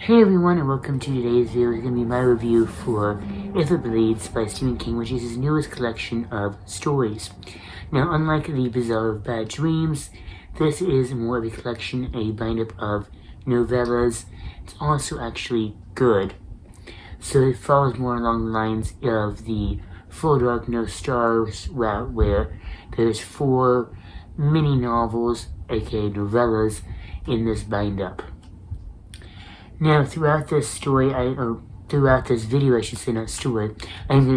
Hey everyone, and welcome to today's video. It's going to be my review for If It Bleeds by Stephen King, which is his newest collection of stories. Now, unlike The Bazaar of Bad Dreams, this is more of a collection, a bind-up of novellas. It's also actually good. So it follows more along the lines of the Full Dark No Stars route, where there's 4 mini novels, aka novellas, in this bind-up. Now, throughout this video, I'm going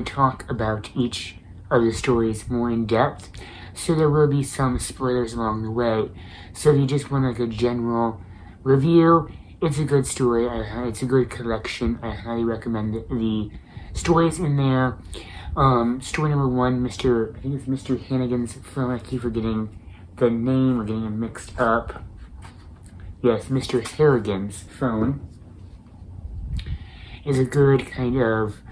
to talk about each of the stories more in depth, so there will be some spoilers along the way. So if you just want like a general review, it's a good story, it's a good collection, I highly recommend the stories in there. Story number 1, I think it's Mr. Hannigan's Phone. I keep forgetting the name, or getting it mixed up. Yes, Mr. Harrigan's Phone is a good kind of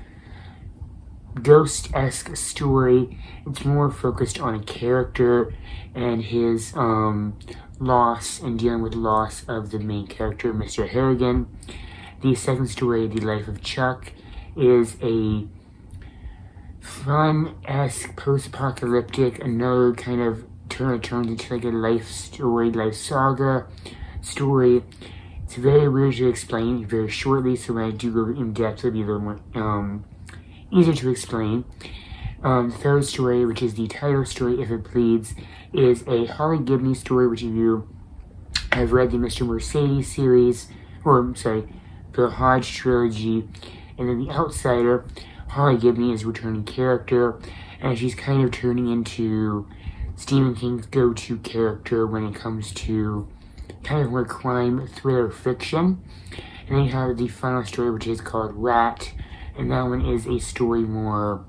ghost-esque story. It's more focused on a character and his loss, and dealing with loss of the main character, Mr. Harrigan. The second story, The Life of Chuck, is a fun-esque, post-apocalyptic, another kind of turns into like a life saga story. It's very weird to explain very shortly, so when I do go in depth, it'll be a little more easier to explain. The third story, which is the title story, If It Bleeds, is a Holly Gibney story, which if you have read the Mr. Mercedes series, the Hodge trilogy, and then The Outsider, Holly Gibney is a returning character, and she's kind of turning into Stephen King's go-to character when it comes to kind of more crime thriller fiction. And then you have the final story, which is called Rat, and that one is a story more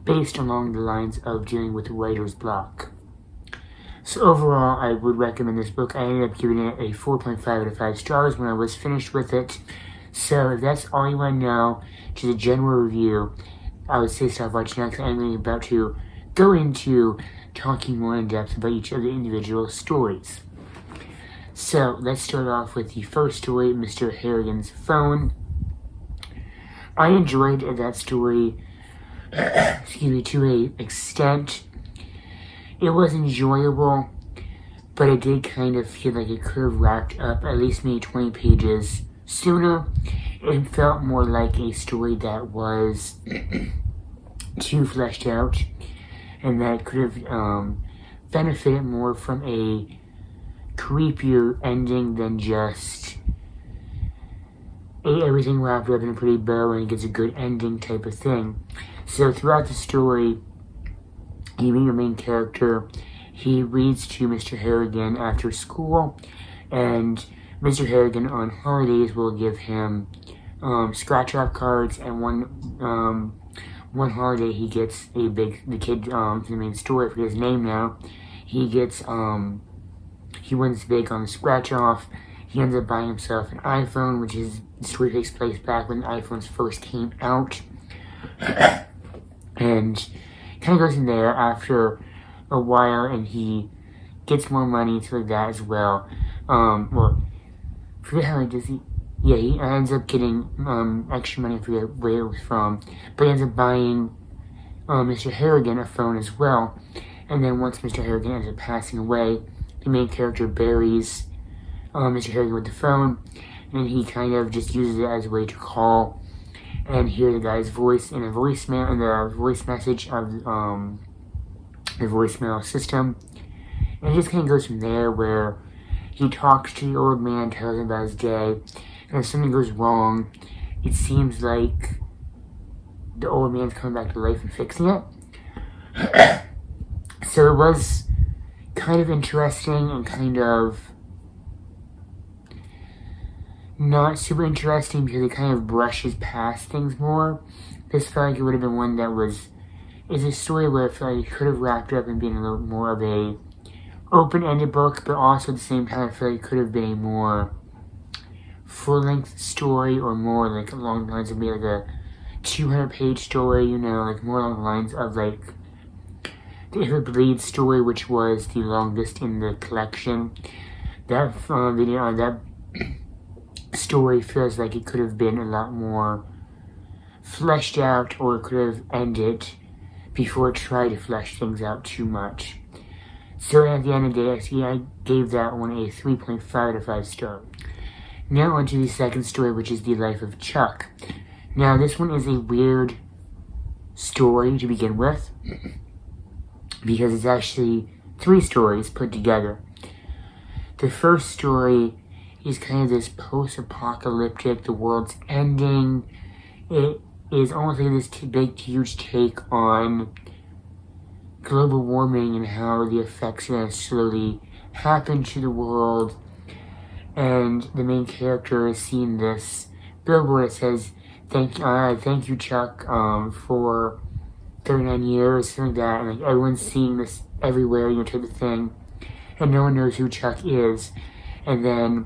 based along the lines of dealing with writer's block. So overall, I would recommend this book. I ended up giving it a 4.5 out of 5 stars when I was finished with it. So if that's all you want to know, just a general review, I would say stop watching now, because I'm about to go into talking more in depth about each of the individual stories. So let's start off with the first story, Mr. Harrigan's Phone. I enjoyed that story, to an extent. It was enjoyable, but it did kind of feel like it could have wrapped up at least maybe 20 pages sooner. It felt more like a story that was too fleshed out, and that could have benefited more from a creepier ending than just everything wrapped up in a pretty bow and it gets a good ending type of thing. So throughout the story, you meet your main character. He reads to Mr. Harrigan after school, and Mr. Harrigan on holidays will give him scratch-off cards, and one holiday he gets the kid from the main story, I forget his name now, he wins big on the scratch-off. He ends up buying himself an iPhone, which is, the story takes place back when iPhones first came out. And kind of goes in there after a while, and he gets more money, to like that as well. Forget how he does he. Yeah, he ends up getting extra money, I forget where it was from, but he ends up buying Mr. Harrigan a phone as well. And then once Mr. Harrigan ends up passing away, the main character buries Mr. Harrigan with the phone, and he kind of just uses it as a way to call and hear the guy's voice in a voicemail, in the voice message of the voicemail system. And it just kind of goes from there, where he talks to the old man, tells him about his day, and if something goes wrong, it seems like the old man's coming back to life and fixing it. So it was kind of interesting and kind of not super interesting, because it kind of brushes past things more. This felt like it would have been one that is a story where I felt like it could have wrapped up and been a little more of a open-ended book, but also at the same time I feel like it could have been a more full-length story, or more like along the lines of maybe like a 200-page story, like more along the lines of like the If It Bleeds story, which was the longest in the collection. That story feels like it could have been a lot more fleshed out, or it could have ended before it tried to flesh things out too much. So at the end of the day, actually, I gave that one a 3.5 out of 5 stars. Now on to the second story, which is The Life of Chuck. Now this one is a weird story to begin with, because it's actually 3 stories put together. The first story is kind of this post-apocalyptic, the world's ending. It is almost like this big, huge take on global warming and how the effects are going to slowly happen to the world. And the main character is seeing this billboard that says, thank you, Chuck, for 39 years, something like that. And like everyone's seeing this everywhere, type of thing. And no one knows who Chuck is. And then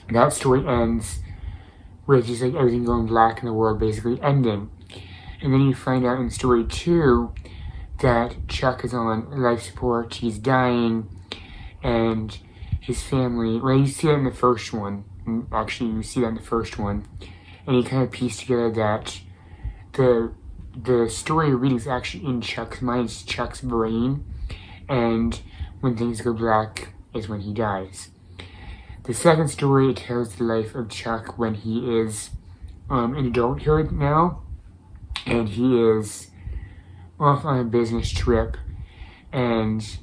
that story ends with just like everything going black in the world basically ending. And then you find out in story 2 that Chuck is on life support, he's dying, and his family, well, you see that in the first one, actually you see that in the first one, and you kind of piece together that the story you're reading is actually in Chuck's mind, it's Chuck's brain, and when things go black is when he dies. The second story tells the life of Chuck when he is in adulthood now, and he is off on a business trip, and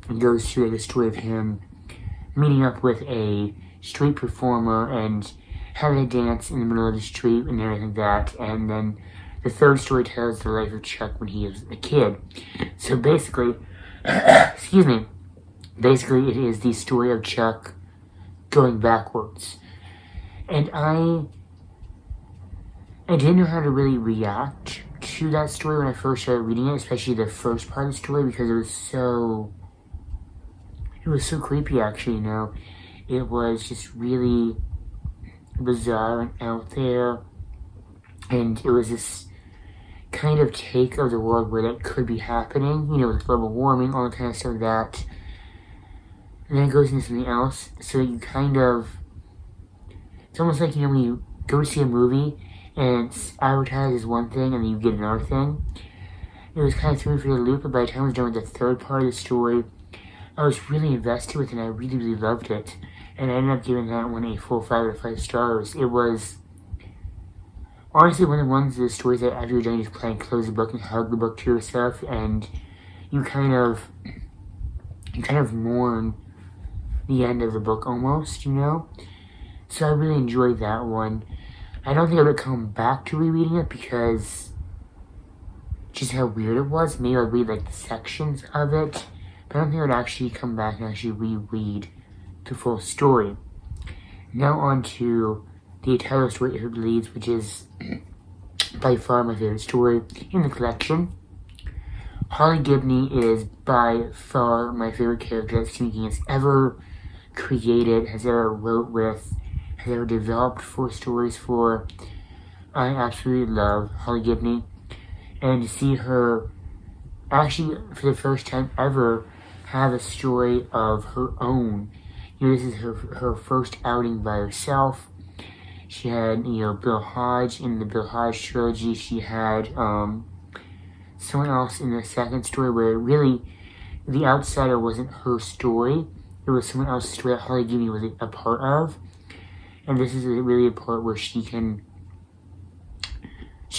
it goes through the story of him meeting up with a street performer and having a dance in the middle of the street and everything like that. And then the third story tells the life of Chuck when he is a kid. So basically, basically it is the story of Chuck going backwards. And I didn't know how to really react to that story when I first started reading it, especially the first part of the story, because it was so creepy, actually, It was just really bizarre and out there, and it was this kind of take of the world where that could be happening, with global warming, all the kind of stuff like that. And then it goes into something else, so you it's almost like, when you go to see a movie, and it's advertised as one thing, and then you get another thing. It was kind of threw me for the loop, but by the time I was done with the third part of the story, I was really invested with it, and I really, really loved it. And I ended up giving that one a full 5 out of 5 stars. It was honestly one of the stories that after you're done, you just kind of close the book and hug the book to yourself, and you kind of mourn the end of the book almost, So I really enjoyed that one. I don't think I would come back to rereading it because just how weird it was. Maybe I'd read like the sections of it, but I don't think I would actually come back and actually reread the full story. Now on to the title story, If It Bleeds, which is by far my favorite story in the collection. Holly Gibney is by far my favorite character that Stephen King has ever created, has ever wrote with, has ever developed 4 stories for. I absolutely love Holly Gibney, and to see her actually for the first time ever have a story of her own. This is her first outing by herself. She had, Bill Hodge in the Bill Hodge trilogy. She had someone else in the second story where really the outsider wasn't her story. It was someone else's story that Holly Gibney was a part of. And this is really a part where she can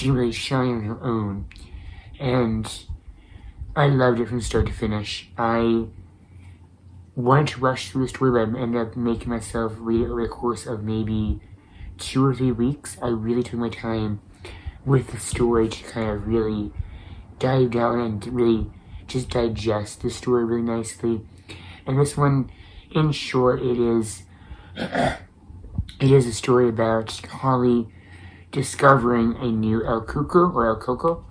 really shine on her own. And I loved it from start to finish. I wanted to rush through the story, but I ended up making myself read it over the course of maybe 2 or 3 weeks. I really took my time with the story to kind of really dive down and really just digest the story really nicely. And this one, in short, it is a story about Holly discovering a new El Coco,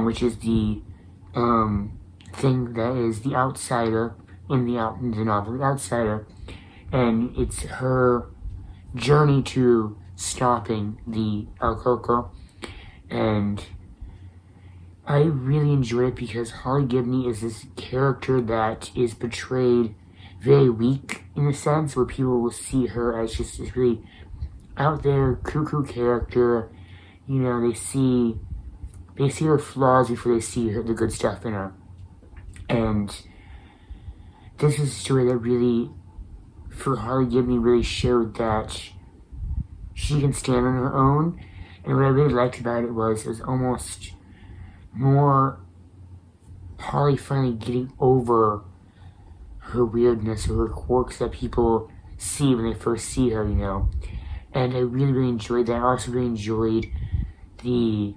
which is the thing that is the outsider in the novel, The Outsider, and it's her journey to stopping the El Coco, and I really enjoy it because Holly Gibney is this character that is portrayed very weak in a sense, where people will see her as just this really out there cuckoo character. You know, they see her flaws before they see the good stuff in her. And this is a story that really, for Harley Gibney, really showed that she can stand on her own. And what I really liked about it was almost more Harley finally getting over her weirdness or her quirks that people see when they first see her, you know. And I really, really enjoyed that. I also really enjoyed the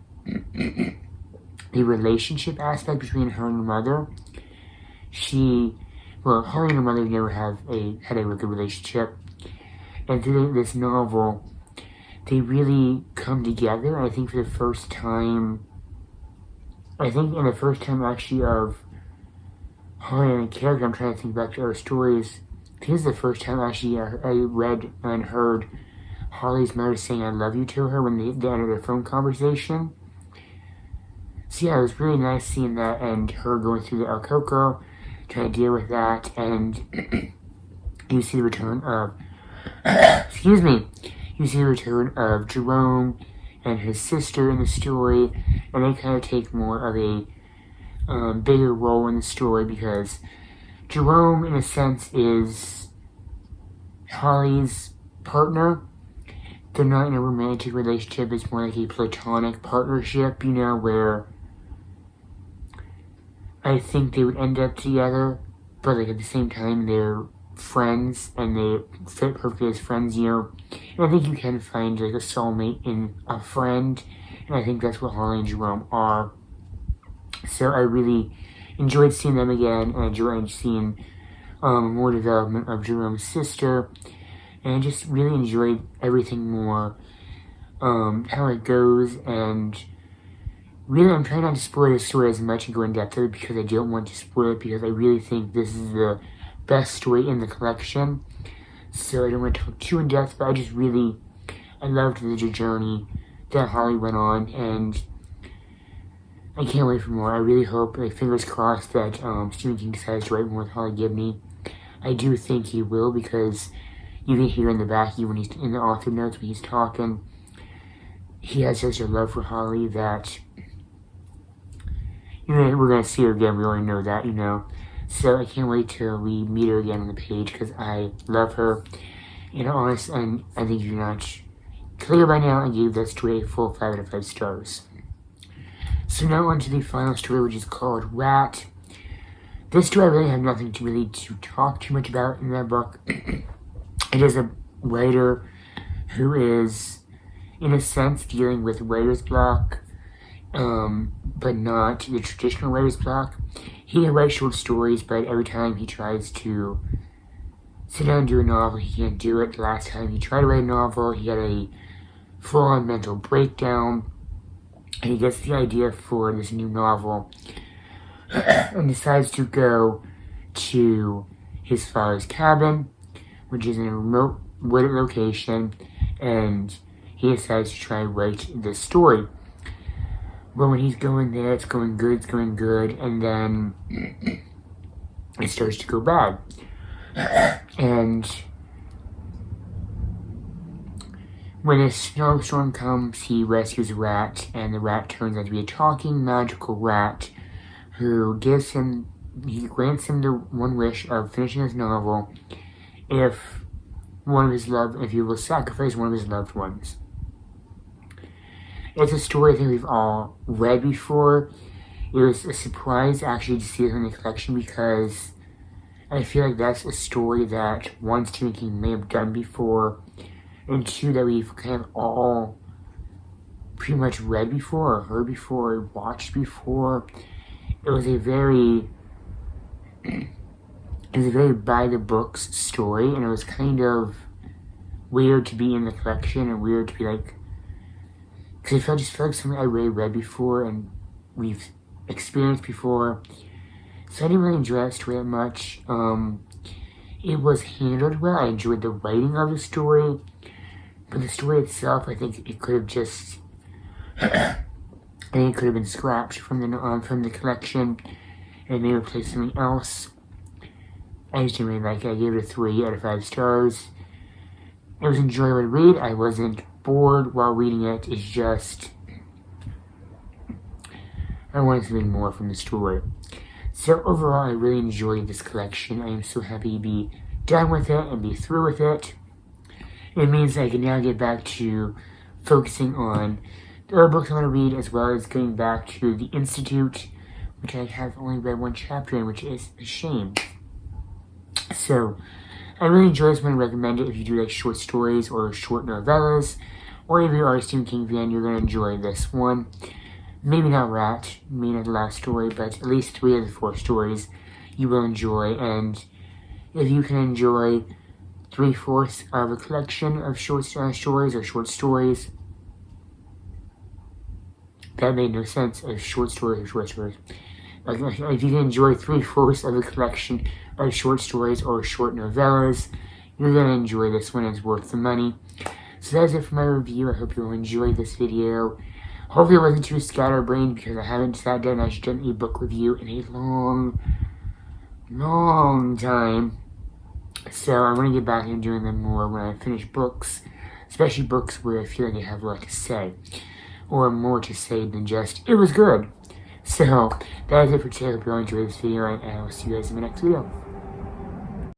relationship aspect between her and her mother. Harley and her mother never had a really good relationship. And through this novel, they really come together. I think in the first time actually of Harley and the character, I'm trying to think back to our stories. This is the first time actually I read and heard Harley's mother saying I love you to her when they ended their phone conversation. So yeah, it was really nice seeing that and her going through the El Coco, trying to deal with that, and you see the return of you see the return of Jerome and his sister in the story, and they kind of take more of a bigger role in the story because Jerome, in a sense, is Harley's partner. They're not in a romantic relationship, it's more like a platonic partnership, you know, where I think they would end up together, but like at the same time they're friends and they fit perfectly as friends, you know. And I think you can find like a soulmate in a friend, and I think that's what Harley and Jerome are. So I really enjoyed seeing them again, and I enjoyed seeing more development of Jerome's sister, and I just really enjoyed everything more, how it goes, and really I'm trying not to spoil the story as much and go in depth with it because I don't want to spoil it, because I really think this is the best story in the collection, so I don't want to talk too in depth, but I loved the journey that Harley went on, and I can't wait for more. I really hope, like, fingers crossed, that Stephen King decides to write more with Harley Gibney. I do think he will, because you can hear in the back, when he's in the author notes when he's talking, he has such a love for Harley that, you know, we're going to see her again. We already know that, you know. So I can't wait till we meet her again on the page, because I love her. And honest, and I think you're not clear by now, I gave that story a full 5 out of 5 stars. So now on to the final story, which is called Rat. This story I really have nothing to talk too much about in that book. It is a writer who is, in a sense, dealing with writer's block, but not the traditional writer's block. He can write short stories, but every time he tries to sit down and do a novel, he can't do it. The last time he tried to write a novel, he had a full-on mental breakdown, and he gets the idea for this new novel and decides to go to his father's cabin, which is in a remote wooded location, and he decides to try and write this story. But when he's going there, it's going good, and then it starts to go bad. And when a snowstorm comes, he rescues a rat, and the rat turns out to be a talking magical rat who grants him the one wish of finishing his novel if he will sacrifice one of his loved ones. It's a story I think we've all read before. It was a surprise actually to see it in the collection, because I feel like that's a story that one, Stephen King may have done before, and two, that we've kind of all pretty much read before, or heard before, or watched before. It was a very by the books story, and it was kind of weird to be in the collection, and weird to be like, because I just felt like something I really read before and we've experienced before. So I didn't really enjoy that story that much. It was handled well. I enjoyed the writing of the story, but the story itself, I think it could have just, I think it could have been scrapped from the collection and maybe replaced something else. I just didn't really like it. I gave it a 3 out of 5 stars. It was enjoyable to read. I wasn't bored while reading it. It's just I wanted something more from the story. So overall, I really enjoyed this collection. I am so happy to be done with it and be through with it. It means I can now get back to focusing on the other books I want to read, as well as going back to The Institute, which I have only read 1 chapter in, which is a shame. So, I really enjoy this one and recommend it if you do like short stories or short novellas, or if you are a Stephen King fan, you're going to enjoy this one. Maybe not Rat, maybe not the last story, but at least 3 of the 4 stories you will enjoy. And if you can enjoy 3/4 of a collection of short stories or short stories, that made no sense, of short stories or short stories. If you can enjoy 3/4 of a collection of short stories or short novellas, you're going to enjoy this one. It's worth the money. So that's it for my review. I hope you'll enjoy this video. Hopefully it wasn't too scatterbrained, because I haven't sat down and actually done a book review in a long time. So I'm going to get back into doing them more when I finish books, especially books where I feel like I have a lot to say, or more to say than just, it was good. So, that is it for today. I hope you all enjoyed this video, and I will see you guys in the next video.